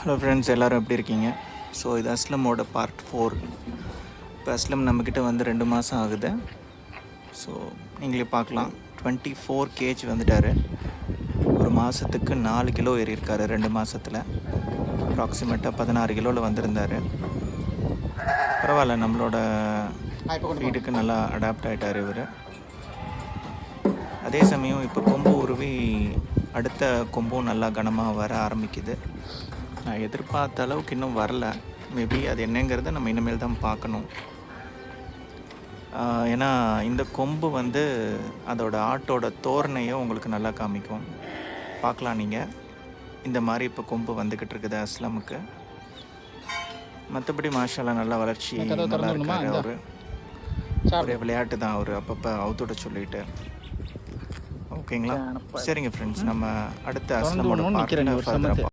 Hello friends, எல்லோரும் எப்படி இருக்கீங்க? ஸோ இது அஸ்லமோட பார்ட் 4. இப்போ அஸ்லம் நம்மக்கிட்ட வந்து 2 மாதம் ஆகுது. ஸோ நீங்களே பார்க்கலாம், 24 kg வந்துட்டார். ஒரு மாதத்துக்கு 4 கிலோ ஏறியிருக்காரு. 2 மாதத்தில் அப்ராக்சிமேட்டாக 16 கிலோவில் வந்திருந்தார். பரவாயில்ல, நம்மளோட வீட்டுக்கு நல்லா அடாப்ட் ஆகிட்டார் இவர். அதே சமயம் இப்போ கொம்பு உருவி அடுத்த கொம்பும் நல்லா கனமாக வர ஆரம்பிக்குது. நான் எதிர்பார்த்த அளவுக்கு இன்னும் வரல. மேபி அது என்னங்கிறத நம்ம இனிமேல் தான் பார்க்கணும். ஏன்னா இந்த கொம்பு வந்து அதோட ஆட்டோட தோரணையை உங்களுக்கு நல்லா காமிக்கும். பார்க்கலாம் நீங்கள். இந்த மாதிரி இப்போ கொம்பு வந்துக்கிட்டு இருக்குது அஸ்லமுக்கு. மற்றபடி மாஷால்லா நல்லா வளர்ச்சி நல்லா இருக்காரு. அவர் ஒரே விளையாட்டு தான். அவர் அப்பப்போ அவுத்துட சொல்லிட்டு. ஓகேங்களா? சரிங்க ஃப்ரெண்ட்ஸ், நம்ம அடுத்த அஸ்லமோட பார்ட்டில்